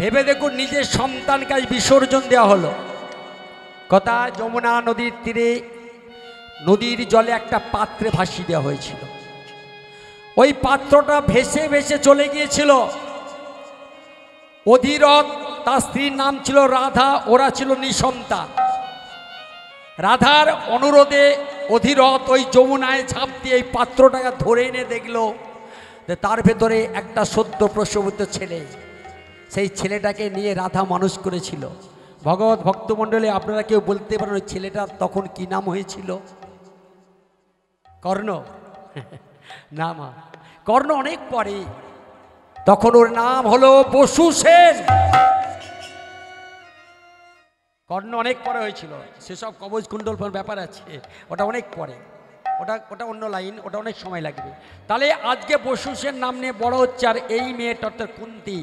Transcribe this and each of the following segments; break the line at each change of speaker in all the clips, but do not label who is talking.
ভেবে দেখুন, নিজের সন্তানকে আজ বিসর্জন দেওয়া হলো। কথা, যমুনা নদীর তীরে নদীর জলে একটা পাত্রে ভাসিয়ে দেওয়া হয়েছিল। ওই পাত্রটা ভেসে ভেসে চলে গিয়েছিল। অধিরথ, তার স্ত্রীর নাম ছিল রাধা, ওরা ছিল নিঃসন্তান। রাধার অনুরোধে অধিরথ ওই যমুনায় ঝাঁপ দিয়ে এই পাত্রটাকে ধরে এনে দেখলো যে তার ভেতরে একটা সদ্য প্রসবিত ছেলে। সেই ছেলেটাকে নিয়ে রাধা মানুষ করেছিল। ভগবত ভক্তমণ্ডলী, আপনারা কেউ বলতে পারেন ওই ছেলেটার তখন কি নাম হয়েছিল? কর্ণ? না মা, কর্ণ অনেক পরে। তখন ওর নাম হলো বসু সেন। কর্ণ অনেক পরে হয়েছিল, সেসব কবচ কুণ্ডল ব্যাপার আছে, ওটা অনেক পরে, ওটা অন্য লাইন, ওটা অনেক সময় লাগবে। তাহলে আজকে বসু সেন নাম নিয়ে বড় হচ্ছে। আর এই মেয়েটা অর্থাৎ কুন্তী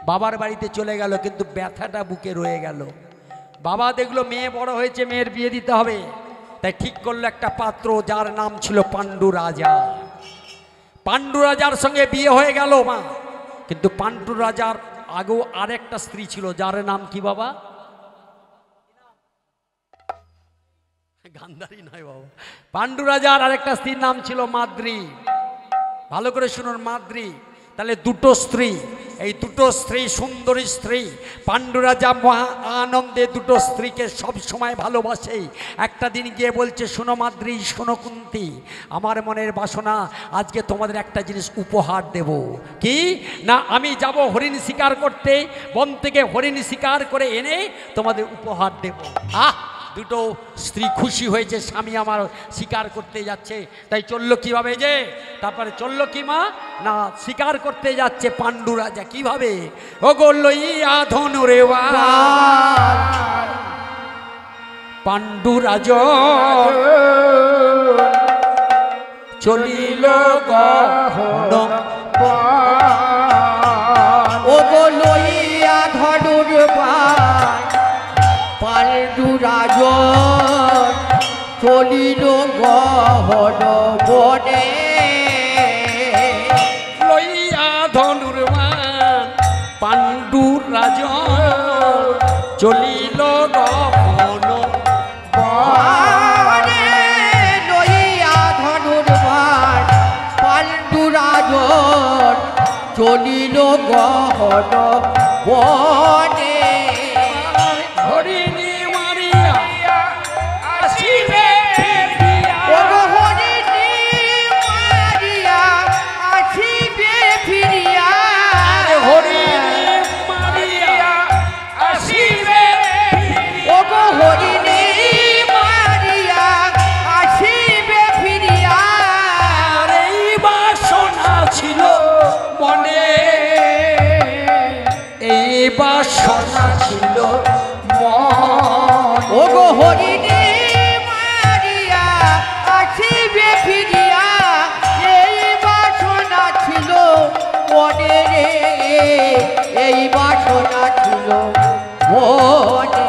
বাবার বাড়িতে চলে গেল, কিন্তু ব্যথাটা বুকে রয়ে গেল। বাবা দেখলো মেয়ে বড় হয়েছে, মেয়ের বিয়ে দিতে হবে, তাই ঠিক করলো একটা পাত্র যার নাম ছিল পাণ্ডু রাজা। পাণ্ডু রাজার সঙ্গে বিয়ে হয়ে গেল মা। কিন্তু পাণ্ডু রাজার আগেও আরেকটা স্ত্রী ছিল, যার নাম কি বাবা? গান্ধারী নয় বাবা, পাণ্ডু রাজার আরেকটা স্ত্রীর নাম ছিল মাদ্রী। ভালো করে শুনুন, মাদ্রী। তাহলে দুটো স্ত্রী, এই দুটো স্ত্রী সুন্দরী স্ত্রী। পাণ্ডু রাজা মহা আনন্দে দুটো স্ত্রীকে সব সময় ভালোবাসে। একটা দিন গিয়ে বলছে, শোনো মাদ্রী, শোনো কুন্তী, আমার মনের বাসনা, আজকে তোমাদের একটা জিনিস উপহার দেব। কি না, আমি যাব হরিণ শিকার করতে, বন থেকে হরিণ শিকার করে এনে তোমাদের উপহার দেব। দুটো স্ত্রী খুশি হয়েছে, স্বামী আমার শিকার করতে যাচ্ছে। তাই চললো কিভাবে যে, তারপরে চললো কি মা না, শিকার করতে যাচ্ছে পাণ্ডু রাজা। কিভাবে? ও গো লইয়া ধনু রে পাণ্ডু রাজা চলিল গহন,
ও গো লইয়া ধনুর পাণ্ডু রাজা চলিল গহন বনে।
লইয়া ধনুর পাণ্ডু রাজা চলিল গহন
বনে। লইয়া ধনুর পাণ্ডু রাজা চলিল গহন বনে।
হরিণী মারিয়া আসিবে ফিরিয়া,
হরিণী মারিয়া আসিবে ফিরিয়া।
হরিণী মারিয়া আসিবে
ও গো হরিণী মারিয়া আসিবে ফিরিয়া।
এই বাসনা ছিল মনে, এই বাসনা ছিল মনে।
ও গো হরিণী মারিয়া আসিবে ফিরিয়া, এই বাসনা ছিল মনে রে, এই বাসনা ছিল মনে।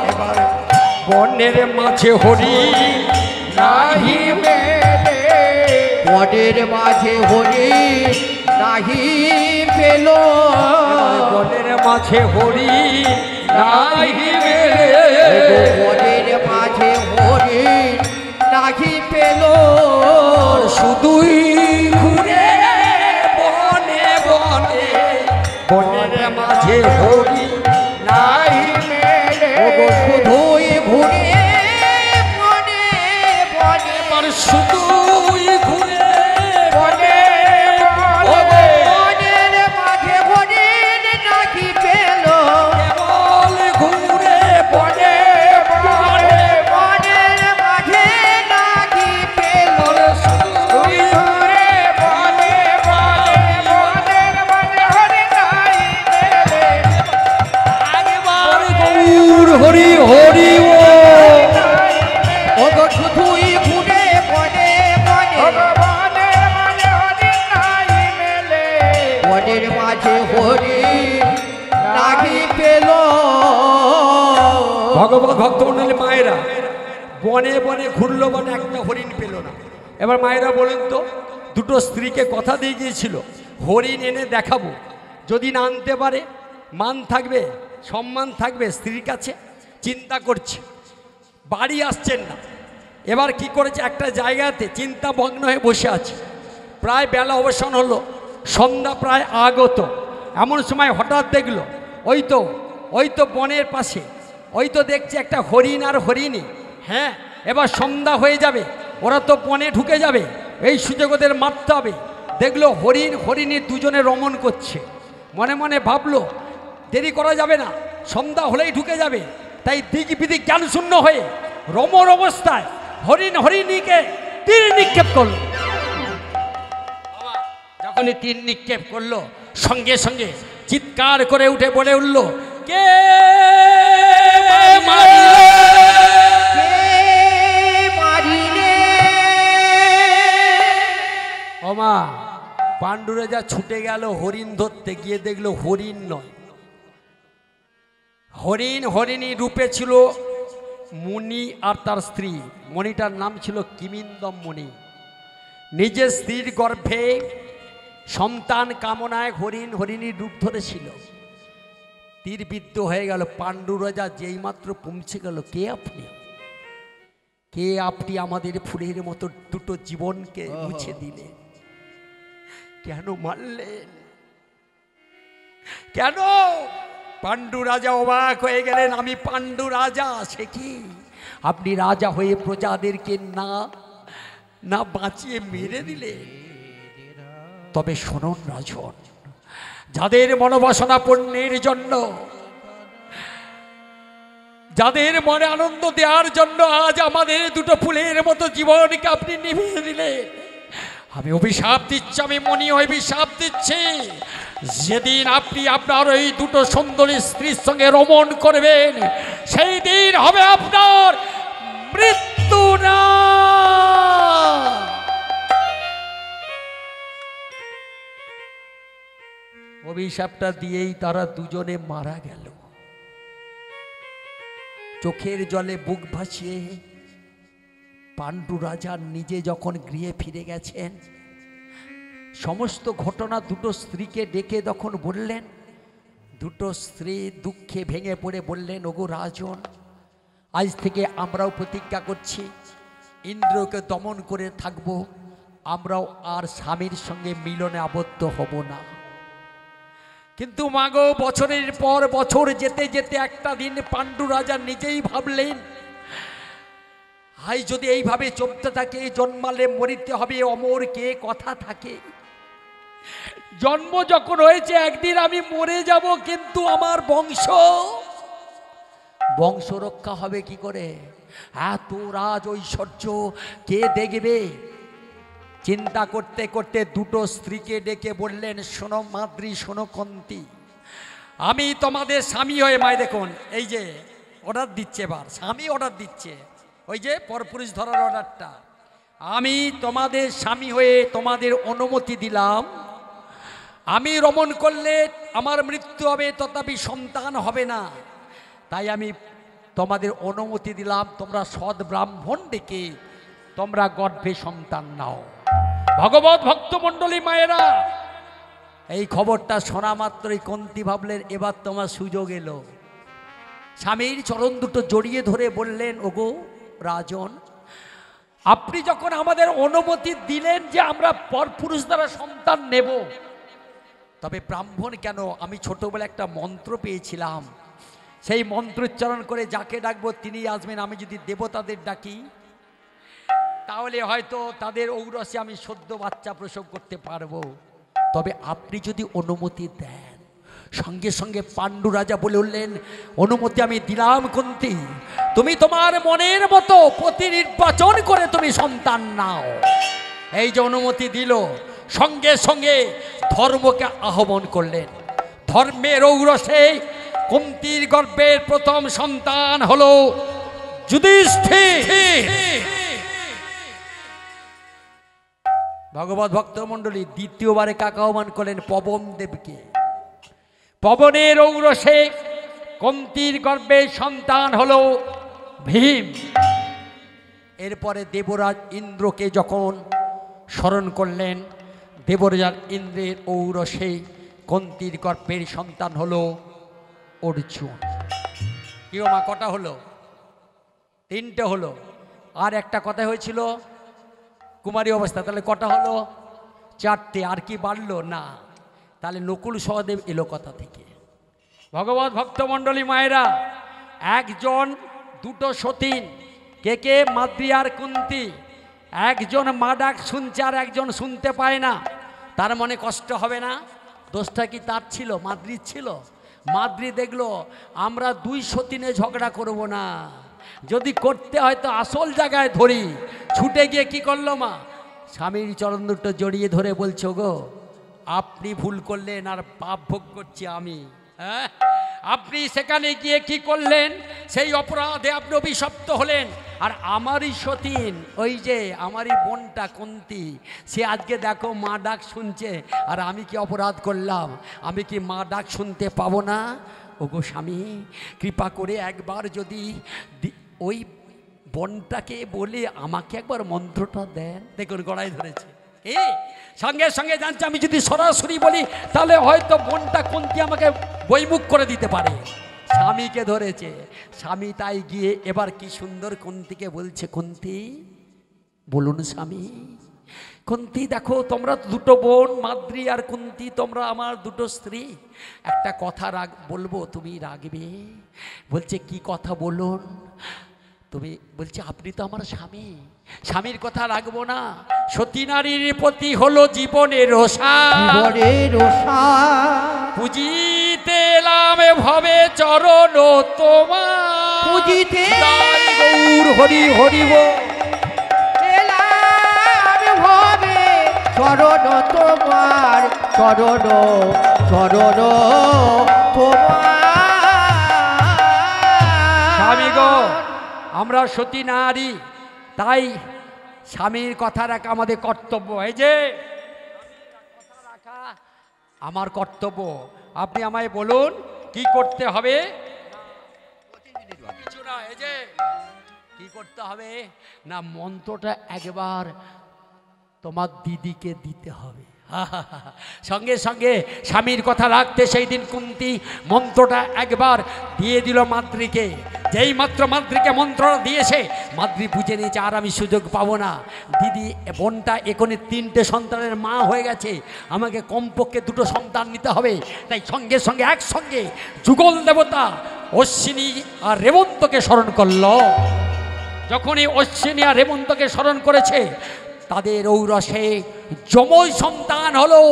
বনের মাঝে হরি নাহি মেলে,
বনের মাঝে হরি নাহি পেল।
বনের মাঝে হরি নাহি মেলে,
বনের মাঝে হরি নাহি পেল।
শুধুই ঘুরে বনে বনে, বনের মাঝে হরি নাহি মেলে।
ও গো শুধুই ঘুরে বনে বনে,
শুধুই ঘুরে বনে
ও গো বনের মাঝে হরি নাহি পেল।
কেবল ঘুরে বনে বনে,
বনের মাঝে নাহি পেল।
শুধুই ঘুরে বনে বনে,
বনের মাঝে হরি নাহি পেল।
আগেবার গৌর হরি হরি
ও গো শুধুই ঘুরে বনে বনে, বনের মাঝে হরি নাহি পেল।
ভগবত ভক্তমণ্ডলী মায়েরা বনে বনে ঘুরলো, বনে একটা হরিণ পেল না। এবার মায়েরা বলেন তো, দুটো স্ত্রীকে কথা দিয়ে গিয়েছিল হরিণ এনে দেখাবো, যদি না আনতে পারে মান থাকবে, সম্মান থাকবে স্ত্রীর কাছে, চিন্তা করছে, বাড়ি আসছেন না। এবার কি করেছে, একটা জায়গাতে চিন্তা মগ্ন হয়ে বসে আছে। প্রায় বেলা অবসান হলো, সন্ধ্যা প্রায় আগত। এমন সময় হঠাৎ দেখলো ওই তো বনের পাশে, ওই তো দেখছে একটা হরিণ আর হরিণী। হ্যাঁ, এবার সন্ধ্যা হয়ে যাবে, ওরা তো বনে ঢুকে যাবে, এই সুযোগ ওদের মারতে হবে। দেখলো হরিণ হরিণী দুজনে রমণ করছে। মনে মনে ভাবলো দেরি করা যাবে না, সন্ধ্যা হলেই ঢুকে যাবে। তাই দিক বিদিক জ্ঞান শূন্য হয়ে রমণ অবস্থায় হরিণ হরিণীকে তীর নিক্ষেপ করলো। যখনই তীর নিক্ষেপ করলো, সঙ্গে সঙ্গে চিৎকার করে উঠে বলে উঠল, কে ওমা! পাণ্ডু রাজা ছুটে গেল হরিণ ধরতে, গিয়ে দেখলো হরিণ নয়, হরিণী রূপে ছিল মুনি আর তার স্ত্রী। মণিটার নাম ছিল কিমিন্দম মুনি। নিজের স্ত্রীর গর্ভে সন্তান কামনায় হরিণীর রূপ ধরেছিল। তীরবিদ্ধ হয়ে গেল। পাণ্ডু রাজা যেই মাত্র পৌঁছে গেল, কে আপনি আমাদের ফুলের মতো দুটো জীবনকে মুছে দিলেন, কেন মারলেন, কেন? পাণ্ডু রাজা অবাক হয়ে গেলেন, আমি পাণ্ডু রাজা, সে কি আপনি রাজা হয়ে প্রজাদেরকে না বাঁচিয়ে মেরে দিলেন? তবে শুনুন রাজন, যাদের মনোবাসনা পূর্ণের জন্য, যাদের মনে আনন্দ দেওয়ার জন্য আজ আমাদের দুটো ফুলের মতো জীবনকে আপনি নিভিয়ে দিলেন, আমি অভিশাপ দিচ্ছি, আমি মনি অভিশাপ দিচ্ছি, যেদিন আপনি আপনার ওই দুটো সুন্দরী স্ত্রীর সঙ্গে রমণ করবেন, সেই দিন হবে আপনার মৃত্যু না। অভিশাপটা দিয়েই তারা দুজনে মারা গেল। চোখের জলে বুক ভাসিয়ে পাণ্ডু রাজা নিজে যখন গৃহে ফিরে গেছেন, সমস্ত ঘটনা দুটো স্ত্রীকে ডেকে তখন বললেন। দুটো স্ত্রী দুঃখে ভেঙে পড়ে বললেন, ওগো রাজন, আজ থেকে আমরাও প্রতিজ্ঞা করছি ইন্দ্রকে দমন করে থাকব, আমরাও আর স্বামীর সঙ্গে মিলনে আবদ্ধ হব না। কিন্তু মাগো, বছরের পর বছর যেতে যেতে একটা দিন পাণ্ডু রাজা নিজেই ভাবলেন, হাই যদি এইভাবে চলতে থাকে, জন্মালে মরিতে হবে, অমর কে কথা থাকে। জন্ম যখন হয়েছে, একদিন আমি মরে যাব, কিন্তু আমার বংশ রক্ষা হবে কি করে? এত রাজ ঐশ্বর্য কে দেখবে? চিন্তা করতে করতে দুটো স্ত্রীকে ডেকে বললেন, শোনো মাদ্রী, শোনো কন্তি, আমি তোমাদের স্বামী হয়ে, মায় দেখুন এই যে অর্ডার দিচ্ছে, এবার স্বামী অর্ডার দিচ্ছে, ওই যে পরপুরুষ ধরার অর্ডারটা, আমি তোমাদের স্বামী হয়ে তোমাদের অনুমতি দিলাম, আমি রমণ করলে আমার মৃত্যু হবে, তথাপি সন্তান হবে না, তাই আমি তোমাদের অনুমতি দিলাম, তোমরা সৎ ব্রাহ্মণ ডেকে তোমরা গর্ভে সন্তান নাও। ভগবত ভক্তমণ্ডলী মায়েরা, এই খবরটা শোনা মাত্রই কন্তি ভাবলেন, এবার তোমার সুযোগ এলো। স্বামীর চরণ দুটো জড়িয়ে ধরে বললেন, ওগো রাজন, আপনি যখন আমাদের অনুমতি দিলেন যে আমরা পরপুরুষ দ্বারা সন্তান নেব, তবে ব্রাহ্মণ কেন? আমি ছোটবেলা একটা মন্ত্র পেয়েছিলাম, সেই মন্ত্রোচ্চারণ করে যাকে ডাকবো তিনি আসবেন। আমি যদি দেবতাদের ডাকি, তাহলে হয়তো তাদের ঔরসে আমি সদ্য বাচ্চা প্রসব করতে পারবো। তবে আপনি যদি অনুমতি দেন। সঙ্গে সঙ্গে পাণ্ডু রাজা বলে উঠলেন, অনুমতি আমি দিলাম কুন্তি, তুমি তোমার মনের মতো পতি নির্বাচন করে তুমি সন্তান নাও। এই যে অনুমতি দিল, সঙ্গে সঙ্গে ধর্মকে আহ্বান করলেন। ধর্মের ঔরসে কুন্তির গর্ভের প্রথম সন্তান হলো যুধিষ্ঠির। ভগবত ভক্তমণ্ডলী দ্বিতীয়বারে কাকে আহ্বান করলেন? পবন দেবকে। পবনের ঔরসে কুন্তির গর্ভের সন্তান হলো ভীম। এরপরে দেবরাজ ইন্দ্রকে যখন স্মরণ করলেন, দেবরাজ ইন্দ্রের ঔরসে কুন্তির গর্ভের সন্তান হলো অর্জুন। কি ও মা, কটা হলো? 3টে হলো। আর একটা কথা হয়েছিল কুমারী অবস্থা, তাহলে কটা হলো? 4টে। আর কি বাড়লো না? তাহলে নকুল সহদেব এলো কথা থেকে। ভগবত ভক্তমণ্ডলী মায়েরা, একজন দুটো সতীন, কে কে? মাদ্রি আর কুন্তি। একজন মা ডাক শুনছে আর একজন শুনতে পায় না, তার মনে কষ্ট হবে না? দোষটা কি তার ছিল? মাদ্রির ছিল। মাদ্রি দেখলো আমরা 2 সতীনে ঝগড়া করব না, যদি করতে হয় তো আসল জায়গায় ধরি। ছুটে গিয়ে কি করলো মা? স্বামীর চরণ দুটো জড়িয়ে ধরে বলছো, গো আপনি ভুল করলেন আর পাপ ভোগ করছি আমি। হ্যাঁ, আপনি সেখানে গিয়ে কি করলেন? সেই অপরাধে আপনি অভিশপ্ত হলেন। আর আমারই সতীন, ওই যে আমারই বোনটা কুন্তী, সে আজকে দেখো মা ডাক শুনছে, আর আমি কি অপরাধ করলাম? আমি কি মা ডাক শুনতে পাবো না? ওগো স্বামী, কৃপা করে একবার যদি ওই বোনটাকে বলে আমাকে একবার মন্ত্রটা দেন। দেখুন গড়াই ধরেছে। সঙ্গে সঙ্গে জানছে আমি যদি সরাসরি বলি তাহলে হয়তো বোনটা কুন্তী আমাকে বৈমুখ করে দিতে পারে। স্বামীকে ধরেছে, স্বামী তাই গিয়ে এবার কি সুন্দর কুন্তীকে বলছে, কুন্তী বলুন স্বামী। কুন্তী দেখো, তোমরা 2টো বোন, মাদ্রি আর কুন্তী, তোমরা আমার 2টো স্ত্রী। একটা কথা বলবো, তুমি রাখবে? বলছে কি কথা বলুন? তুমি বলছে আপনি তো আমার স্বামী, স্বামীর কথা রাখবো না? সতী নারীর প্রতি হলো জীবনের পুজিতে এলাম ভবে চরণ তোমার,
পুজিতে
গৌর হরি হরিব
এলাম ভবে চরণ তোমার, চরণ চরণ তোমার।
স্বামী গো, আমরা সতী নারী, তাই স্বামীর কথা রাখা আমাদের কর্তব্য। এই যে কথা রাখা আমার কর্তব্য। আপনি আমায় বলুন কি করতে হবে? কিছু না। এই যে কি করতে হবে না, মন্ত্রটা একবার তোমার দিদিকে দিতে হবে। সঙ্গে সঙ্গে স্বামীর কথা রাখতে সেই দিন কুন্তী মন্ত্রটা একবার দিয়ে দিল মাদ্রিকে। যেই মাত্র মাদ্রিকে মন্ত্রটা দিয়েছে, মাদ্রি বুঝে নিয়েছে আর আমি সুযোগ পাবো না। দিদি বোনটা এখনই 3টে সন্তানের মা হয়ে গেছে, আমাকে কমপক্ষে 2টো সন্তান নিতে হবে। তাই সঙ্গে সঙ্গে একসঙ্গে যুগল দেবতা অশ্বিনী আর রেবন্তকে স্মরণ করল। যখনই অশ্বিনী আর রেবন্তকে স্মরণ করেছে, তাদের ঔরসে যমজ সন্তান হলো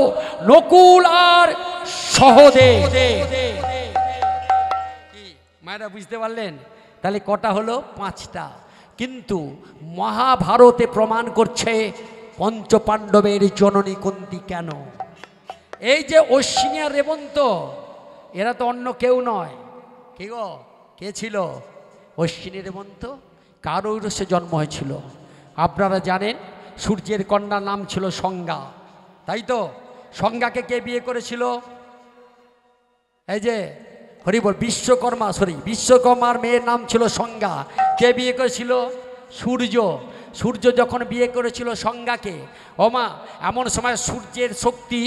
নকুল আর সহদেব। মায়েরা বুঝতে পারলেন? তাহলে কটা হলো? 5টা। কিন্তু মহাভারতে প্রমাণ করছে পঞ্চপাণ্ডবের জননী কুন্তী কেন। এই যে অশ্বিনী আর রেবন্ত, এরা তো অন্য কেউ নয়। কে গো? কে ছিল? অশ্বিনী রেবন্ত কার ঔরসে জন্ম হয়েছিল? আপনারা জানেন, সূর্যের কন্যার নাম ছিল সংজ্ঞা, তাই তো? সংজ্ঞাকে কে বিয়ে করেছিল? এই যে হরিবল বিশ্বকর্মার মেয়ের নাম ছিল সংজ্ঞা। কে বিয়ে করেছিল? সূর্য। সূর্য যখন বিয়ে করেছিল সংজ্ঞাকে, ও মা, এমন সময় সূর্যের শক্তি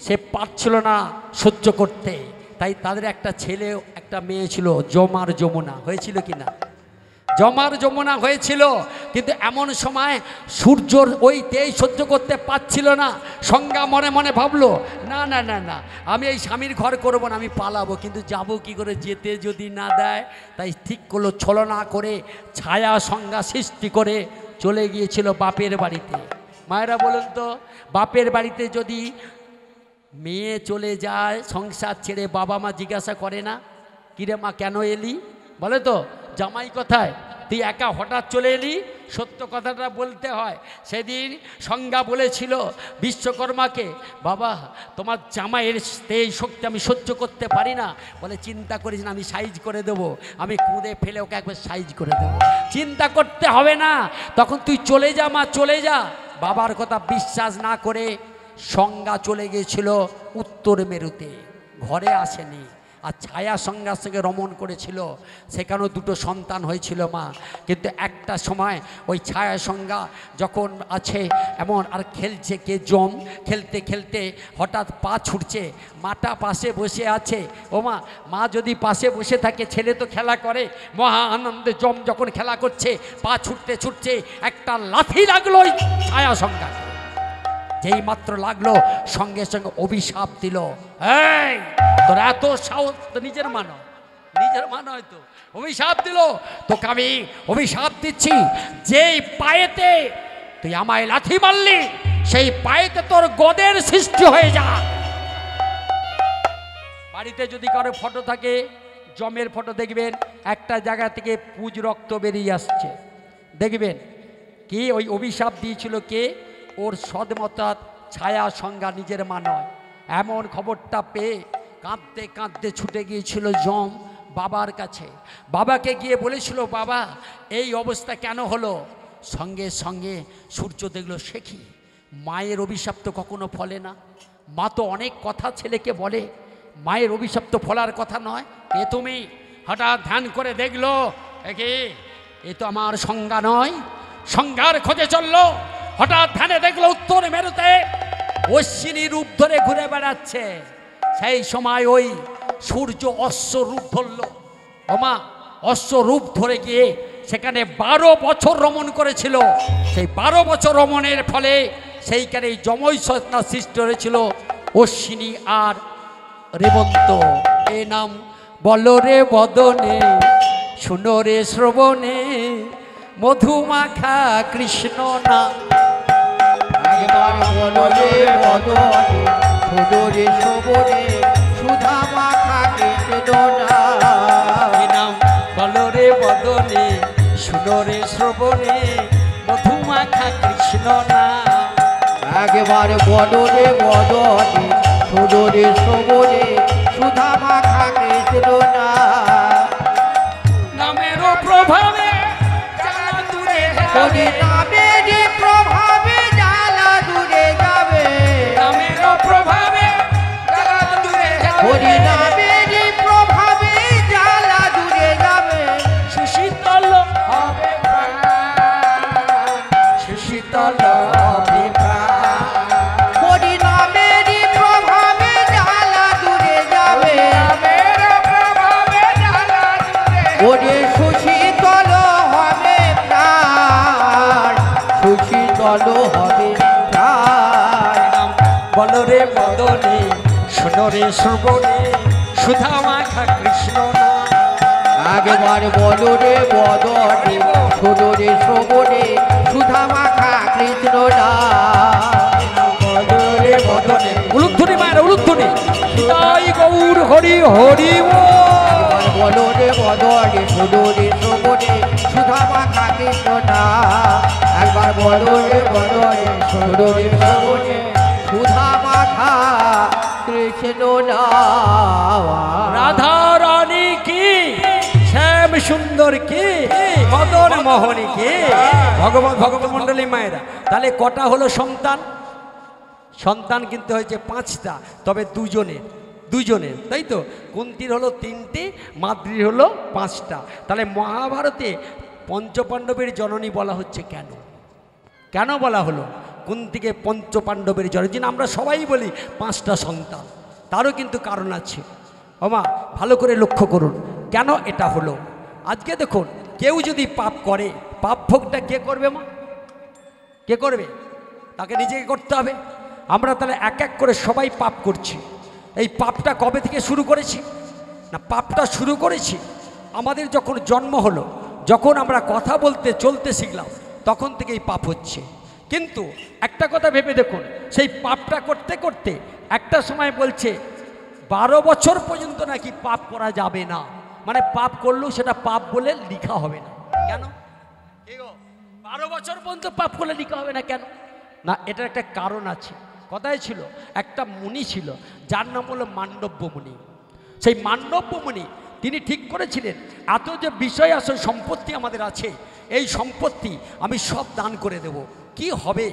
সে পারছিল না সহ্য করতে, তাই তাদের একটা ছেলে একটা মেয়ে ছিল, জমার যমুনা। হয়েছিল কি না? জমার যমুনা হয়েছিল। কিন্তু এমন সময় সূর্যর ওই তেজ সহ্য করতে পারছিল না। সংজ্ঞা মনে মনে ভাবলো, না না না না, আমি এই স্বামীর ঘর করব না, আমি পালাবো। কিন্তু যাব কি করে? যেতে যদি না দেয়। তাই ঠিক করলো, ছলনা করে ছায়া সংজ্ঞা সৃষ্টি করে চলে গিয়েছিল বাপের বাড়িতে। মায়েরা বলুন তো, বাপের বাড়িতে যদি মেয়ে চলে যায় সংসার ছেড়ে, বাবা মা জিজ্ঞাসা করে না, কিরে মা কেন এলি? বলে তো, জামাই কোথায়? তুই একা হঠাৎ চলে এলি? সত্য কথাটা বলতে হয়। সেদিন সংজ্ঞা বলেছিল বিশ্বকর্মাকে, বাবা তোমার জামাইয়ের তেজ শক্তি আমি সহ্য করতে পারি না। বলে চিন্তা করিস না, আমি সাইজ করে দেবো, আমি কুঁদে ফেলে ওকে একবার সাইজ করে দেবো, চিন্তা করতে হবে না। তখন তুই চলে যা মা, চলে যা। বাবার কথা বিশ্বাস না করে সংজ্ঞা চলে গিয়েছিল উত্তর মেরুতে, ঘরে আসেনি। আর ছায়া সংজ্ঞার সঙ্গে রমণ করেছিল, সেখানেও দুটো সন্তান হয়েছিল মা। কিন্তু একটা সময় ওই ছায়া সংজ্ঞা যখন আছে এমন আর খেলছে কে জম, খেলতে খেলতে হঠাৎ পা ছুটছে, মাটা পাশে বসে আছে। ও মা, মা যদি পাশে বসে থাকে ছেলে তো খেলা করে, মহা আনন্দে জম যখন খেলা করছে পা ছুটতে ছুটছে একটা লাথি লাগলো ওই ছায়া সংজ্ঞা। যেই মাত্র লাগলো সঙ্গে সঙ্গে অভিশাপ দিল, এই তোর এত সাহস, তো নিজের মা হয়তো অভিশাপ দিল, তোকে আমি অভিশাপ দিচ্ছি, যেই পায়েতে তুই আমায় লাথি মারলি সেই পায়েতে তোর গদের সৃষ্টি হয়ে যা। বাড়িতে যদি কারো ফটো থাকে, জমের ফটো দেখবেন একটা জায়গা থেকে পুজ রক্ত বেরিয়ে আসছে, দেখবেন কি ওই অভিশাপ দিয়েছিল কে? ওর সদমতা ছায়া সংজ্ঞা, নিজের মা নয়। এমন খবরটা পেয়ে কাঁদতে কাঁদতে ছুটে গিয়েছিল জম বাবার কাছে। বাবাকে গিয়ে বলেছিল, বাবা এই অবস্থা কেন হলো? সঙ্গে সঙ্গে সূর্য দেখলো, সে কি, মায়ের অভিশাপ তো কখনো ফলে না। মা তো অনেক কথা ছেলেকে বলে, মায়ের অভিশাপ তো ফলার কথা নয়। এ তুমি? হঠাৎ ধ্যান করে দেখলো, এ তো আমার সংজ্ঞা নয়। সংজ্ঞার খোঁজে চললো, হঠাৎ ধ্যানে দেখলো উত্তর মেরুতে অশ্বিনী রূপ ধরে ঘুরে বেড়াচ্ছে। সেই সময় ওই সূর্য অশ্ব রূপ ধরল। ওমা, অশ্ব রূপ ধরে গিয়ে সেখানে 12 বছর রমণ করেছিল। সেই 12 বছর রমণের ফলে সেইখানে যমই সন্তান সৃষ্টি হয়েছিল, অশ্বিনী আর রেবন্ত। এ নাম বলো রে বদনে, শুনো রে শ্রবণে, মধুমাখা কৃষ্ণ নাম।
একবার বলো রে বদনে, শুনো রে শ্রবণে, সুধা মাখা কৃষ্ণ
নাম বলো রে বদনে, শুনো রে শ্রবণে, মধুমাখা কৃষ্ণ নাম।
একবার বলো রে বদনে, শুনো রে শ্রবণে, সুধা মাখা কৃষ্ণ
নামের প্রভাবে জ্বালা দূরে যাবে,
নামের প্রভাবে জ্বালা দূরে যাবে,
নামের প্রভাবে জ্বালা দূরে যাবে,
হরি নামের প্রভাবে জ্বালা দূরে যাবে,
সুশীতল হবে প্রাণ, সুশীতল হবে প্রাণ।
হরি নামের প্রভাবে জ্বালা দূরে যাবে,
নামের প্রভাবে জ্বালা দূরে
ওরে সুশীতল হবে প্রাণ, সুশীতল হবে প্রাণ।
নাম বলো রে বদনে, শোনো রে শ্রবণে, সুধা মাখা কৃষ্ণ নাম।
একবার বলো রে বদনে, শোনো রে শ্রবণে, সুধা মাখা কৃষ্ণ
বলো রে বদনে, উলুধ্বনি মায়ের উলুধ্বনি, তাই গৌর হরি হরি
একবার বলো রে বদনে, শোনো রে শ্রবণে, সুধা মাখা কৃষ্ণ একবার বলো রে বদনে, শোনো রে শ্রবণে, সুধা মাখা কৃষ্ণ
রাধা রানী কি, শ্যাম সুন্দর কি, মদন মোহনী কি, ভগবান ভগবান মণ্ডলী মায়েরা। তাহলে কটা হলো সন্তান? সন্তান কিন্তু হয়েছে 5টা, তবে দুজনের, তাই তো? কুন্তির হলো 3টে, মাদ্রির হলো 5টা। তাহলে মহাভারতে পঞ্চপাণ্ডবের জননী বলা হচ্ছে কেন? কেন বলা হলো কুন্তিকে পঞ্চপাণ্ডবের জননী? যিনি আমরা সবাই বলি 5টা সন্তান, তারও কিন্তু কারণ আছে। ওমা, ভালো করে লক্ষ্য করুন কেন এটা হলো। আজকে দেখুন, কেউ যদি পাপ করে, পাপ ভোগটা কে করবে মা? কে করবে? তাকে নিজেকে করতে হবে। আমরা তাহলে এক এক করে সবাই পাপ করছি। এই পাপটা কবে থেকে শুরু করেছি? না, পাপটা শুরু করেছি আমাদের যখন জন্ম হলো, যখন আমরা কথা বলতে চলতে শিখলাম, তখন থেকেই পাপ হচ্ছে। কিন্তু একটা কথা ভেবে দেখুন, সেই পাপটা করতে করতে একটা সময় বলছে 12 বছর পর্যন্ত নাকি পাপ করা যাবে না, মানে পাপ করলেও সেটা পাপ বলে লিখা হবে না। কেন? 12 বছর পর্যন্ত পাপ করলে লিখা হবে না কেন? না, এটার একটা কারণ আছে। কথায় ছিল একটা মুনি ছিল, যার নাম হলো মান্ডব্য মুনি। সেই মান্ডব্য মুনি তিনি ঠিক করেছিলেন, এত যে বিষয় আসল সম্পত্তি আমাদের আছে, এই সম্পত্তি আমি সব দান করে দেব। কি হবে?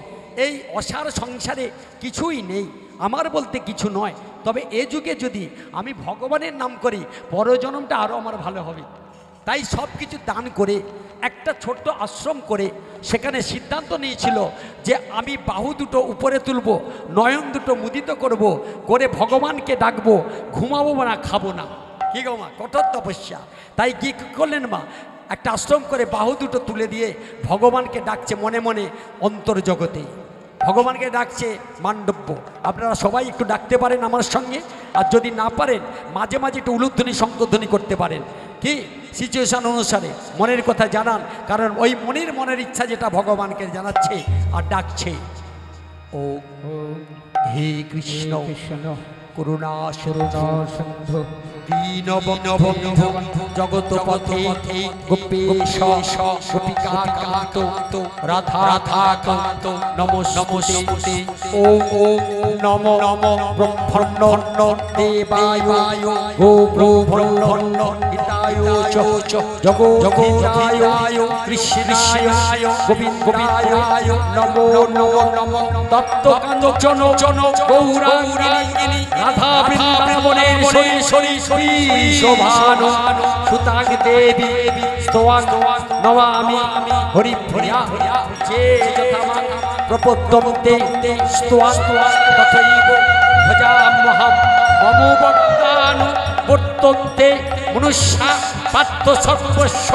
এই অসার সংসারে কিছুই নেই, আমার বলতে কিছু নয়, তবে এ যুগে যদি আমি ভগবানের নাম করি পরজন্মটা আরও আমার ভালো হবে। তাই সব কিছু দান করে একটা ছোট্ট আশ্রম করে সেখানে সিদ্ধান্ত নিয়েছিল যে আমি বাহু দুটো উপরে তুলব, নয়ন দুটো মুদিত করব, করে ভগবানকে ডাকবো, ঘুমাবো না, খাবো না। কি গো মা, কঠোর তপস্যা। তাই কি করলেন মা, একটা আশ্রম করে বাহু দুটো তুলে দিয়ে ভগবানকে ডাকছে মনে মনে অন্তর্জগতে, ভগবানকে ডাকছে মান্ডব্য। আপনারা সবাই একটু ডাকতে পারেন আমার সঙ্গে, আর যদি না পারেন মাঝে মাঝে একটু উলুধ্বনি শঙ্কধ্বনি করতে পারেন, কি সিচুয়েশন অনুসারে মনের কথা জানান, কারণ ওই মনের ইচ্ছা যেটা ভগবানকে জানাচ্ছে আর ডাকছে। ও হে কৃষ্ণ
কৃষ্ণ
করুণা
সিন্ধু
দীনবন্ধু জগৎপথে গোপীশ গোপিকাকান্ত রাধাকান্ত নমস্তে ওম নমো ব্রহ্মণ্য দেবায় গো ব্রহ্মণ্য হিতায় চ জগৎহিতায় কৃষ্ণায় গোবিন্দায় নমো নমো তত্ত্বকাঞ্চন গৌরাঙ্গিনী রাধা বৃন্দাবনের শরী শোভানো সুতাং দেবী স্তোয়াং নমামি হরিপ্রিয়া যে যথামাং প্রপদ্যন্তে স্তোয়াং তথৈব ভজাম্যহম মম বক্তানু বর্তন্তে মনুষ্যা পার্থ সর্বস্ব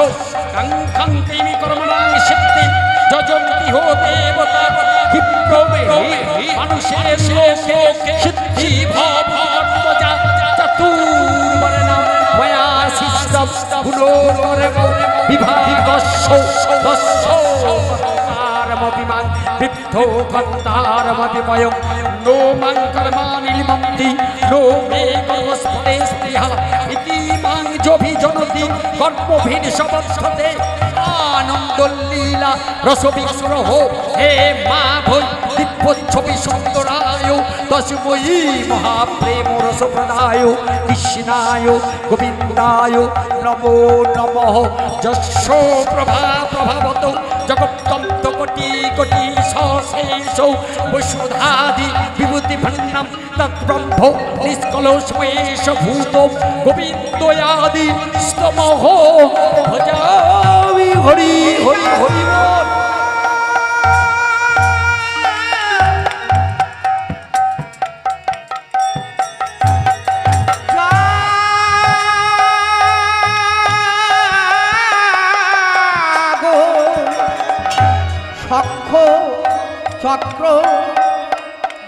কাঙ্ক্ষন্তেমি কর্মণাং সিদ্ধি যজন্তি হো দেবতা বিপ্রমে মানুষের লোকে সিদ্ধি ভবত্বজা চতুর্বর্ণম ময়া সৃষ্টম গুণোর্বর্গ বিভাগস্য দস্যমপি মাং বৃদ্ধো ভক্তারমপিময়ং নো মাং কর্মাণি লিমন্তি নো মে কর্মস্ফুটে স্পৃহা ইতি মাং যোভিজনতি কর্মভিন সবদ্ধতে আনন্দলীলা রসবিগ্রহ হে মা ভৈ দিব্যচ্ছবি সুন্দরায় তস্মৈ মহাপ্রেম রসপ্রদায় কৃষ্ণায় গোবিন্দায় নমো নমঃ যস্য প্রভাবত জগত্তন্ত কোটি কোটি সশেষ বসুধাদি বিভূতি ভন্নম তৎব্রহ্ম নিষ্কলস্মেশ ভূত গোবিন্দয়াদি স্তমহ ভজামি হরি হরি হরি বল।
চক্র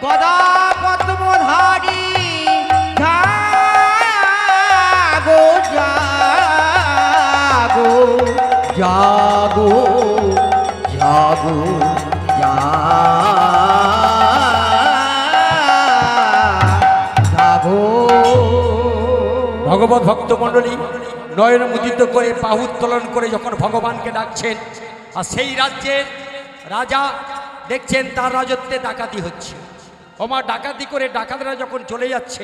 গদা পদ্মধারী জাগো জাগো জাগো জাগো জাগো।
ভগবত ভক্তমণ্ডলী নয়ন মুদিত করে বাহু উত্তোলন করে যখন ভগবানকে ডাকছেন, আর সেই রাজ্যের রাজা দেখছেন তার রাজত্বে ডাকাতি হচ্ছে। ওমা ডাকাতি করে ডাকাতরা যখন চলে যাচ্ছে,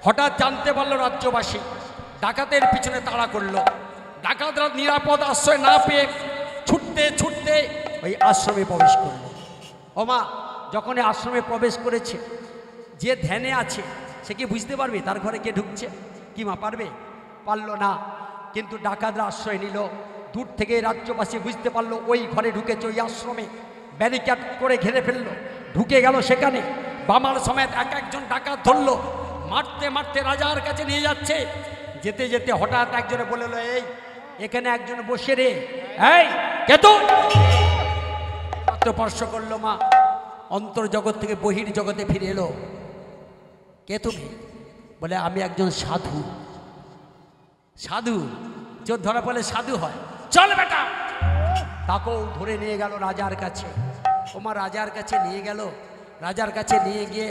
হঠাৎ জানতে পারলো রাজ্যবাসী, ডাকাতের পিছনে তাড়া করলো। ডাকাতরা নিরাপদ আশ্রয় না পেয়ে ছুটতে ছুটতে ওই আশ্রমে প্রবেশ করলো। ওমা যখন আশ্রমে প্রবেশ করেছে, যে ধ্যানে আছে সে কি বুঝতে পারবে তার ঘরে কে ঢুকছে? কি মা পারবে? পারলো না। কিন্তু ডাকাতরা আশ্রয় নিল। দূর থেকে রাজ্যবাসী বুঝতে পারলো ওই ঘরে ঢুকেছে, ওই আশ্রমে ব্যারিকেড করে ঘিরে ফেললো, ঢুকে গেল সেখানে। বামার সমেত এক একজন ডাকাত ধরলো, মারতে মারতে রাজার কাছে নিয়ে যাচ্ছে। যেতে যেতে হঠাৎ একজনে বলে, এই এখানে একজন বসে রে, এই কে তো? মাত্র স্পর্শ করলো মা, অন্তর্জগৎ থেকে বহির জগতে ফিরে এলো। কে তুমি? বলে আমি একজন সাধু। সাধু? চোর ধরা পড়লে সাধু হয়? চল বেটা। তাকেও ধরে নিয়ে গেল রাজার কাছে। ওমা রাজার কাছে নিয়ে গেল। রাজার কাছে নিয়ে গিয়ে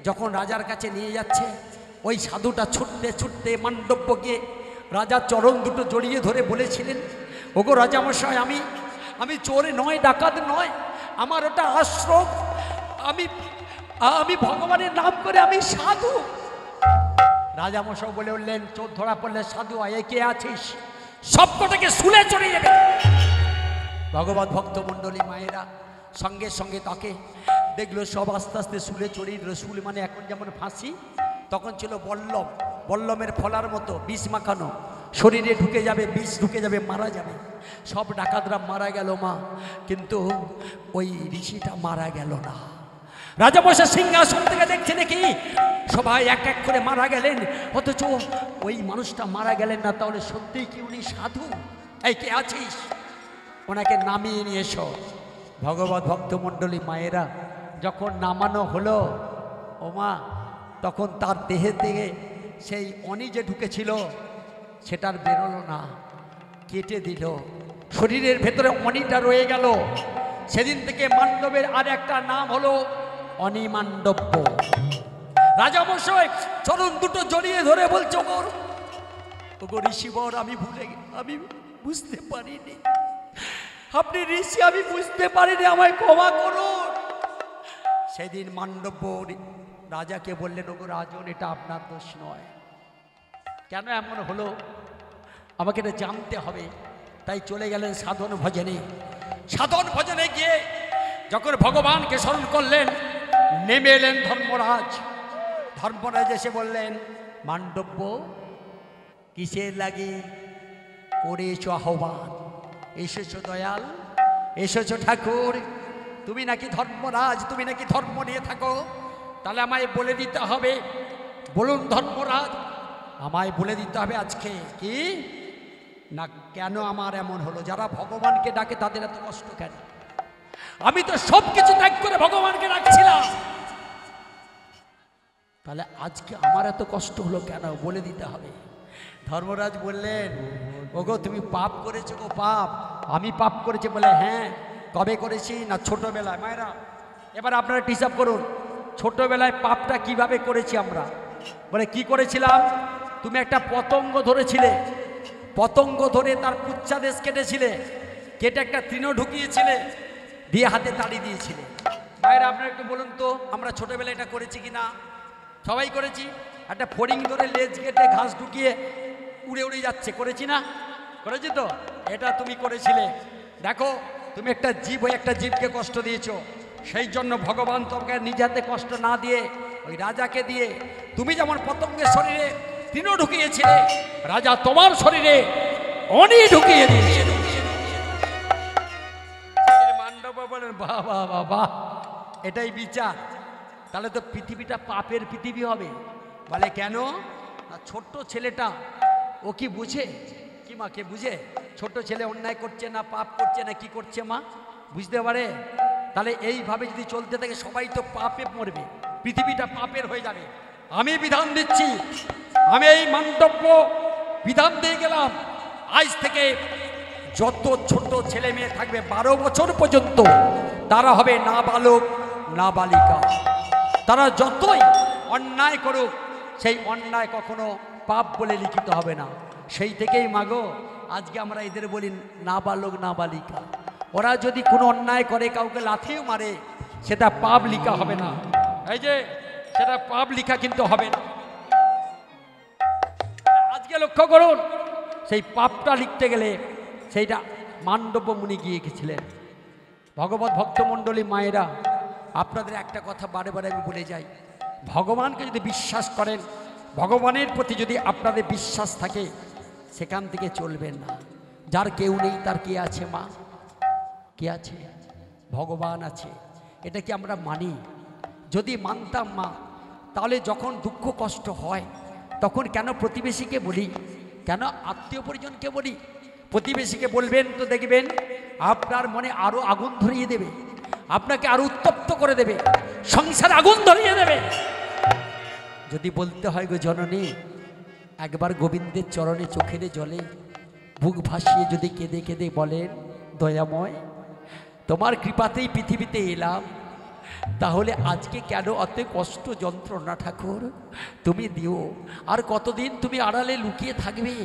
যখন রাজার কাছে নিয়ে যাচ্ছে, ওই সাধুটা ছুটতে ছুটতে মান্ডব্য গিয়ে রাজার চরণ দুটো জড়িয়ে ধরে বলেছিলেন, ওগো রাজামশাই, আমি চোরে নয়, ডাকাত নয়, আমার ওটা আশ্রম, আমি ভগবানের নাম করে আমি সাধু। রাজামশাই বলে উঠলেন, চোর ধরা পড়লে সাধু হয়, কে আছিস? সবকটাকে শুলে চড়ে যাবে। ভগবত ভক্ত মণ্ডলী মায়েরা সঙ্গে সঙ্গে তাকে দেখলো সব আস্তে আস্তে শুলে চড়ি। রসুল মানে এখন যেমন ফাঁসি, তখন ছিল বল্লম, বল্লমের ফলার মতো বিষ মাখানো, শরীরে ঢুকে যাবে, বিষ ঢুকে যাবে, মারা যাবে। সব ডাকাতরা মারা গেল মা, কিন্তু ওই ঋষিটা মারা গেল না। রাজামশাই সিংহাসন থেকে দেখছে নাকি সবাই এক এক করে মারা গেলেন, অথচ ওই মানুষটা মারা গেলেন না। তাহলে সত্যিই কি উনি সাধু? এই কে আছিস, ওনাকে নামিয়ে নিয়ে এসো। ভগবত ভক্তমণ্ডলী মায়েরা যখন নামানো হলো, ও মা, তখন তার দেহে থেকে সেই অনি যে ঢুকেছিল সেটার বেরোলো না, কেটে দিল। শরীরের ভেতরে অনিটা রয়ে গেল। সেদিন থেকে মান্ডবের আর একটা নাম হলো অনিমান্ডব্য। রাজামশাই চরণ দুটো জড়িয়ে ধরে বলছো, ওগো ঋষিবর, আমি বুঝতে পারিনি, আপনি ঋষি, আমি বুঝতে পারিনি, আমায় ক্ষমা করুন। সেদিন মান্ডব্য রাজাকে বললেন, ওগো রাজন, এটা আপনার দোষ নয়। কেন এমন হলো আমাকে এটা জানতে হবে। তাই চলে গেলেন সাধন ভজনে। সাধন ভজনে গিয়ে যখন ভগবানকে স্মরণ করলেন, নেমে এলেন ধর্মরাজ। ধর্মরাজ এসে বললেন, মান্ডব্য, কিসের লাগি করেছো আহ্বান? এসেছো দয়াল, এসেছো ঠাকুর, তুমি নাকি ধর্মরাজ, তুমি নাকি ধর্ম নিয়ে থাকো, তাহলে আমায় বলে দিতে হবে। বলুন ধর্মরাজ, আমায় বলে দিতে হবে আজকে কি না কেন আমার এমন হলো? যারা ভগবানকে ডাকে তাদের এত কষ্ট কেন? আমি তো সব কিছু ত্যাগ করে ভগবানকে ডাকছিলাম, তাহলে আজকে আমার এত কষ্ট হলো কেন? বলে দিতে হবে। ধর্মরাজ বললেন, ওগো তুমি পাপ করেছো গো, পাপ। আমি পাপ করেছি? বলে হ্যাঁ। কবে করেছি? না ছোটবেলায়। মায়েরা এবার আপনারা হিসাব করুন, ছোটবেলায় পাপটা কিভাবে করেছি আমরা। বলে কি করেছিলাম? তুমি একটা পতঙ্গ ধরেছিলে, পতঙ্গ ধরে তার পুচ্ছাদেশ কেটেছিলে, কেটে একটা তৃণ ঢুকিয়েছিলে, দিয়ে হাতে তাড়ি দিয়েছিলে। মায়েরা আপনারা একটু বলুন তো, আমরা ছোটবেলায় এটা করেছি কি না? সবাই করেছি। একটা ফড়িং ধরে লেজ কেটে ঘাস ঢুকিয়ে উড়ে উড়ে যাচ্ছে, করেছি না? করেছি তো। এটা তুমি করেছিলে। দেখো, তুমি একটা জীব হয়ে একটা জীবকে কষ্ট দিয়েছো, সেই জন্য ভগবান তোমাকে নিজ হাতে কষ্ট না দিয়ে ওই রাজাকে দিয়ে, তুমি যেমন পতঙ্গের শরীরে তৃণ ঢুকিয়েছিলে, রাজা তোমার শরীরে অনি ঢুকিয়ে দিয়েছে। মান্ডব বলেন, বাহ বাহ বাহ বাহ, এটাই বিচার। তাহলে তো পৃথিবীটা পাপের পৃথিবী হবে। বলে কেন? না ছোট্ট ছেলেটা, ও কি বুঝে? কি মা, কে বুঝে? ছোট ছেলে অন্যায় করছে না পাপ করছে না কি করছে মা বুঝতে পারে? তাহলে এইভাবে যদি চলতে থাকে সবাই তো পাপে মরবে, পৃথিবীটা পাপের হয়ে যাবে। আমি বিধান দিচ্ছি, আমি এই মন্তব্য বিধান দিয়ে গেলাম, আজ থেকে যত ছোট ছেলে মেয়ে থাকবে 12 বছর পর্যন্ত, তারা হবে না বালক না বালিকা। তারা যতই অন্যায় করুক, সেই অন্যায় কখনো পাপ বলে লিখিত হবে না। সেই থেকেই মাগো আজকে আমরা এদের বলি না বালক না বালিকা। ওরা যদি কোনো অন্যায় করে, কাউকে লাথিও মারে, সেটা পাপ লিখা হবে না। এই যে সেটা পাপ লিখা কিন্তু হবে না। আজকে লক্ষ্য করুন, সেই পাপটা লিখতে গেলে সেইটা মান্ডব্য মুনি গিয়ে গেছিলেন। ভগবত ভক্তমণ্ডলী মায়েরা, আপনাদের একটা কথা বারে বারে আমি বলে যাই, ভগবানকে যদি বিশ্বাস করেন, ভগবানের প্রতি যদি আপনাদের বিশ্বাস থাকে, সেখান থেকে চলবেন না। যার কেউ নেই তার কে আছে মা? কে আছে? ভগবান আছে। এটা কি আমরা মানি? যদি মানতাম মা, তাহলে যখন দুঃখ কষ্ট হয় তখন কেন প্রতিবেশীকে বলি, কেন আত্মীয় পরিজনকে বলি? প্রতিবেশীকে বলবেন তো দেখবেন আপনার মনে আরো আগুন ধরিয়ে দেবে, আপনাকে আরো উত্তপ্ত করে দেবে, সংসার আগুন ধরিয়ে দেবে। যদি বলতে হয় গো জননী, একবার গোবিন্দের চরণে চোখের জলে বুক ভাসিয়ে যদি কেঁদে কেঁদে বলেন, দয়াময় তোমার কৃপাতেই পৃথিবীতে এলাম, তাহলে আজকে কেন অত কষ্ট যন্ত্রণা ঠাকুর তুমি দিও? আর কতদিন তুমি আড়ালে লুকিয়ে থাকবে?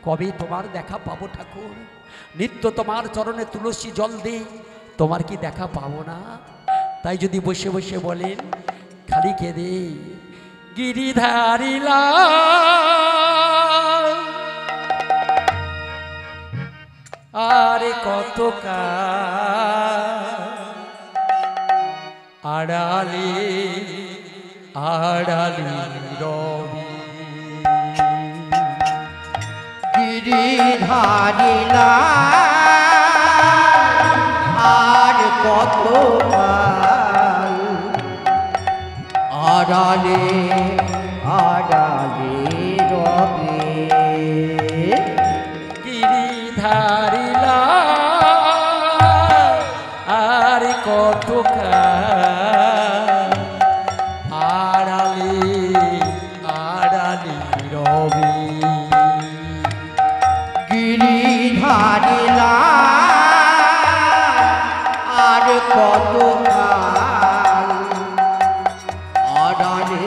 কবে তোমার দেখা পাবো ঠাকুর? নিত্য তোমার চরণে তুলসী জল দে, তোমার কি দেখা পাবো না? তাই যদি বসে বসে বলেন, খালি কেঁদে গিরিধারিলা আরে কত আড়ালে আড়ালে রবি
গিরিধারিলা আর কত আড়ালে আড়ালে রবে
গিরিধারিলা আর কত আড়ালে আড়ালে রবি
গিরিধারিলা আর কত আড়ালে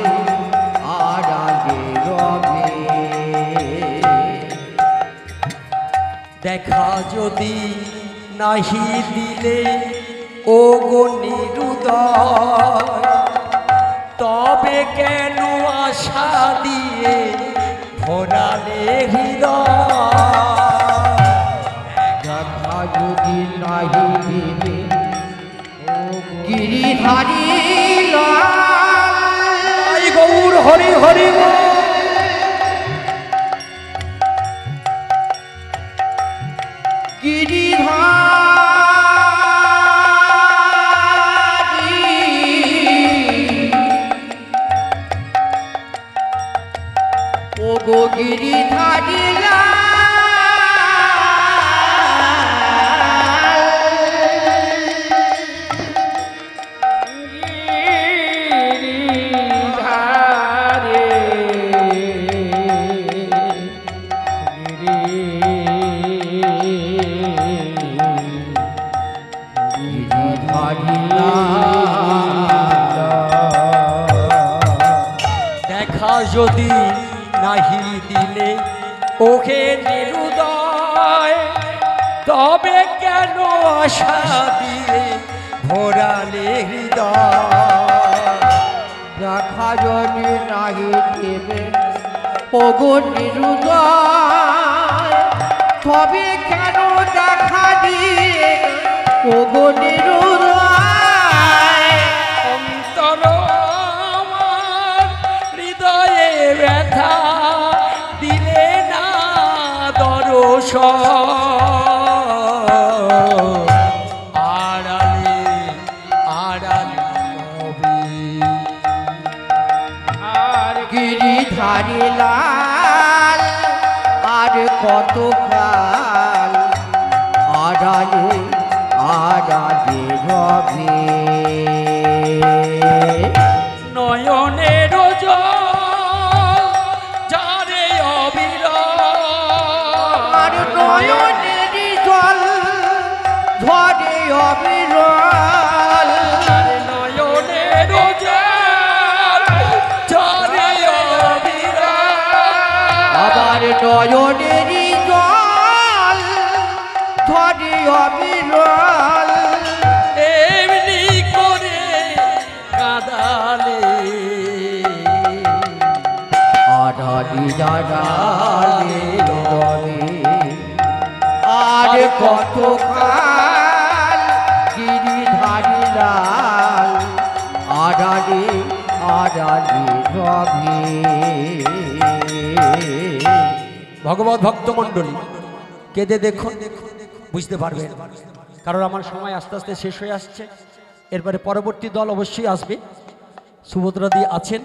আড়ালে রবে
দেখা যদি নাহি দিলে ও গো নিরুদয় তবে কেন আশা দিয়ে ভরালে হৃদয়
দেখা যদি নাহি দিলে গিরিধারিলা
গৌর হরি হরি
ও গো গিরিধারিলা
দেখা যদি নাহি দিলে ওকে নিরুদয় তবে কেন আশা দিয়ে ভরালে হৃদয়
দেখা যদি নাহি দেবে ও গো নিরুদয় তবে কেন দেখা দিয়ে ও গো নিরুদয়
অন্তর আমার হৃদয়ে ব্যথা দিলে না দর্শন আড়ালে আড়ালে রবি
আর গিরিধারিলা আর কত কাল আড়ালে আড়ালে রবে
নয়নের যারে অবিরল
আর নয়নের জল ঝরে অবিরল
নয়নের যারে অবিরল
আবার নয়নের জল ঝরে অবিরল
এমনি করে কাঁদালে
আড়ালে আড়ালে রবে আর কত কাল গিরিধারিলা আড়ালে আড়ালে রবে
ভগবত ভক্ত মণ্ডলী কেঁদে দেখুন বুঝতে পারবেন, কারণ আমার সময় আস্তে আস্তে শেষ হয়ে আসছে। এরপরে পরবর্তী দল অবশ্যই আসবে। সুভদ্রাদি আছেন,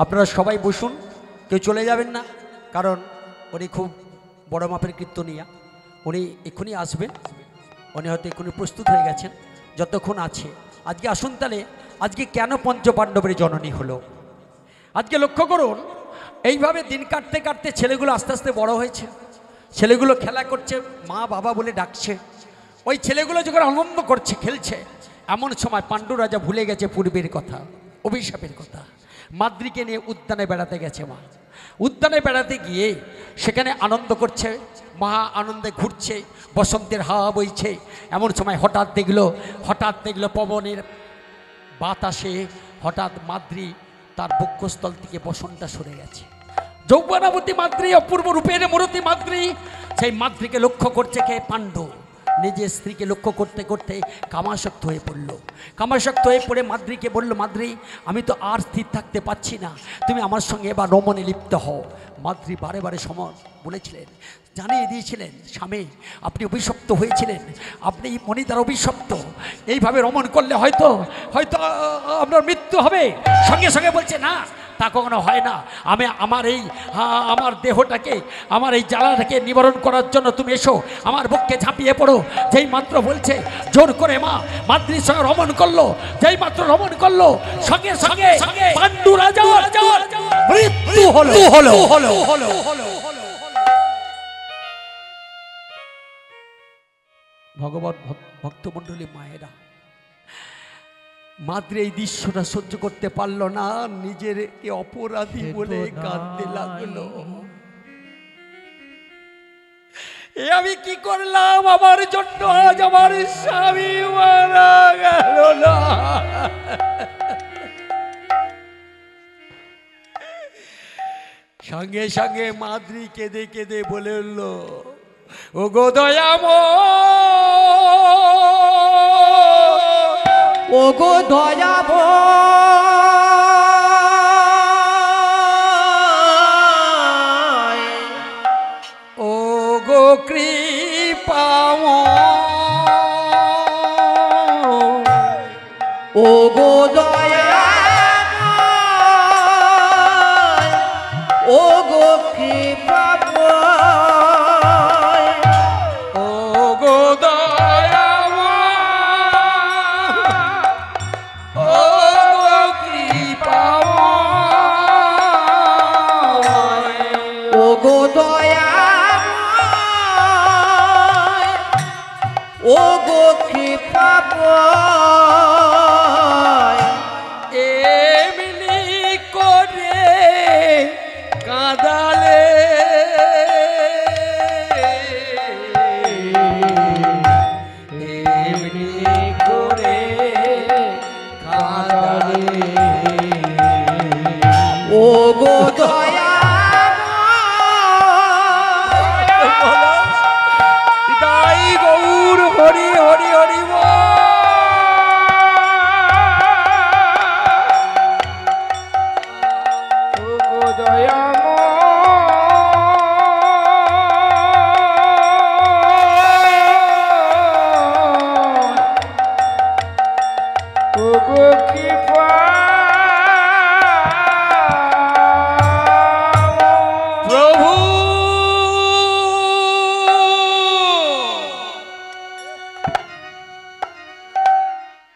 আপনারা সবাই বসুন, কেউ চলে যাবেন না, কারণ উনি খুব বড় মাপের কীর্তনিয়া, উনি এক্ষুনি আসবেন, উনি হয়তো এক্ষুনি প্রস্তুত হয়ে গেছেন। যতক্ষণ আছে আজকে আসুন। তাহলে আজকে কেন পঞ্চপাণ্ডবের জননী হলো আজকে লক্ষ্য করুন। এইভাবে দিন কাটতে কাটতে ছেলেগুলো আস্তে আস্তে বড় হয়েছে, ছেলেগুলো খেলা করছে, মা বাবা বলে ডাকছে। ওই ছেলেগুলো যখন আনন্দ করছে, খেলছে, এমন সময় পাণ্ডু রাজা ভুলে গেছে পূর্বের কথা, অভিশাপের কথা। মাদ্রীকে নিয়ে উদ্যানে বেড়াতে গেছে মা। উদ্যানে বেড়াতে গিয়ে সেখানে আনন্দ করছে, মা আনন্দে ঘুরছে, বসন্তের হাওয়া বইছে। এমন সময় হঠাৎ দেখলো পবনের বাতাসে হঠাৎ মাদ্রী তার বক্ষস্থল থেকে বসনটা সরে গেছে। যৌবনাবতী মাদ্রী, অপূর্ব রূপের মূরতি মাদ্রী, সেই মাদ্রীকে লক্ষ্য করছে কে? পাণ্ডু। নিজের স্ত্রীকে লক্ষ্য করতে করতে কামাসক্ত হয়ে পড়ল। কামাসক্ত হয়ে পড়ে মাদ্রিকে বলল, মাদ্রি আমি তো আর স্থির থাকতে পারছি না, তুমি আমার সঙ্গে এবার রমণে লিপ্ত হও। মাদ্রি বারে বারে বলেছিলেন, জানিয়ে দিয়েছিলেন, স্বামী আপনি অভিশপ্ত হয়েছিলেন, আপনি মণিদার অভিশপ্ত, এইভাবে রমণ করলে হয়তো হয়তো আপনার মৃত্যু হবে। সঙ্গে সঙ্গে বলছে, না তা কখনো হয় না, আমি আমার দেহটাকে, আমার এই জ্বালাটাকে নিবারণ করার জন্য তুমি এসো, আমার বুককে ঝাঁপিয়ে পড়ো। যেই মাত্র বলছে, জোর করে মাদ্রির সঙ্গে রমণ করলো। যেই মাত্র রমণ করলো, সঙ্গে সঙ্গে পাণ্ডু রাজার মৃত্যু হলো। ভগবান ভক্তমণ্ডলী মায়েরা, মাদ্রি এই দৃশ্যটা সহ্য করতে পারল না, নিজেরকে অপরাধী বলে কাঁদতে লাগলো। এ আমি কি করলাম, আমার জন্য আজ আমার স্বামী মারা গেল না। সঙ্গে সঙ্গে মাদ্রি কেঁদে কেঁদে বলে উঠল, ও গো দয়াময়,
ও গো দয়াময়,
ও গো কৃপাময়,
ও গো দয়াময়, ও গো কৃপাময়,
ও গো দয়াময়, ও গো কৃপাময়,
ও গো দয়াময়, ও গো কৃপাময়,
এমনি করে কাঁদালে, এমনি করে কাঁদালে,
ও গো দয়াময়,
তাই গৌর হরি হরি হরি বল।
ও গো দয়াময়, ও গো কৃপাময়,
প্রভু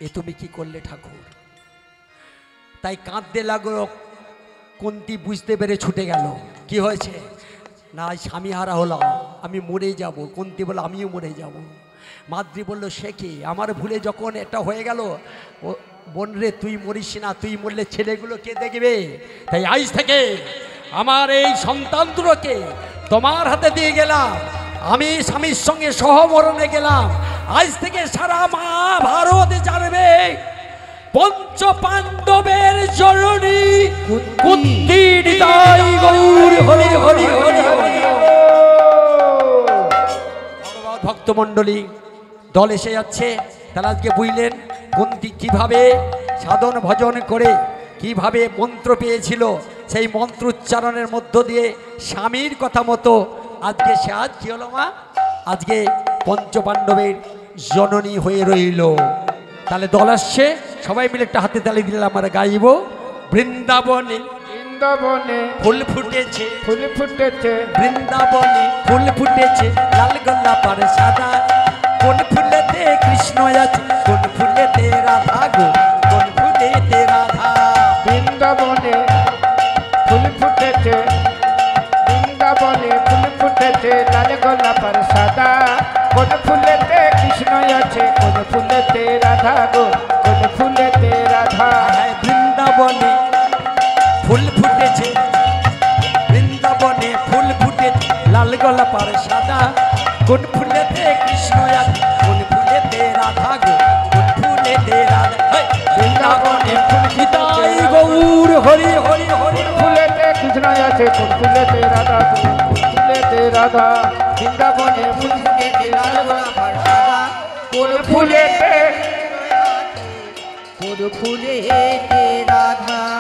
এ তুমি কি করলে ঠাকুর? তাই কাঁদতে লাগলো। কুন্তী বুঝতে পেরে ছুটে গেল, কি হয়েছে না, স্বামী হারা হলাম, আমি মরে যাব। কুন্তী বলল, আমিও মরে যাব। মাদ্রি বলল, সে কি, আমার ভুলে যখন এটা হয়ে গেল, ও বোন রে তুই মরিস না, তুই মরলে ছেলেগুলো কে দেখবে? তাই আজ থেকে আমার এই সন্তান দুটোকে তোমার হাতে দিয়ে গেলাম, আমি স্বামীর সঙ্গে সহমরণে গেলাম। আজ থেকে সারা মহাভারত জানবে পঞ্চ পাণ্ডবের জননী কুন্তীর তাই গৌর হরি হরি হরি হরি। ভগবৎ ভক্তমণ্ডলী দল এসে যাচ্ছে, তারা আজকে বুঝলেন কুন্তী কিভাবে সাধন ভজন করে কিভাবে মন্ত্র পেয়েছিল, সেই মন্ত্র উচ্চারণের মধ্য দিয়ে স্বামীর কথা মতো আজকে সে আজ কি হলো মা, আজকে পঞ্চপাণ্ডবের জননী হয়ে রইল। তাহলে দল আসছে, সবাই মিলে একটা হাতে তালি দিলে আমরা গাইব, বৃন্দাবনে
বৃন্দাবনে
ফুল ফুটেছে,
ফুল ফুটেছে,
বৃন্দাবনে ফুল ফুটেছে, লাল গোলাপার সাদা, কোন ফুলেতে কৃষ্ণ আছে, কোন ফুলেতে রাধা গো, কোন ফুলেতে রাধা।
বৃন্দাবনে ফুল ফুটেছে, বৃন্দাবনে ফুল ফুটেছে, লাল গোলাপের সাদা, কোন ফুলেতে কৃষ্ণ আছে, কোন ফুলেতে রাধা গো, কোন ফুলেতে রাধা।
হ্যাঁ, বৃন্দাবনে ফুল ফুটেছে, বৃন্দাবনে ফুল ফুটেছে, লাল গোলাপার সাদা, কোন ফুলেতে কৃষ্ণ আছে, কোন ফুলেতে রাধা গো, কোন ফুলেতে রাধা। বৃন্দাবনে ফুল নিতাই গৌর হরি হরি হরি।
ফুলেতে কৃষ্ণ আছে, কোন ফুলেতে রাধা, কোন ফুলেতে রাধা। বৃন্দাবনে ফুল ফুটেছে, লাল গোলাপের সাদা, ফুলেতে রাধা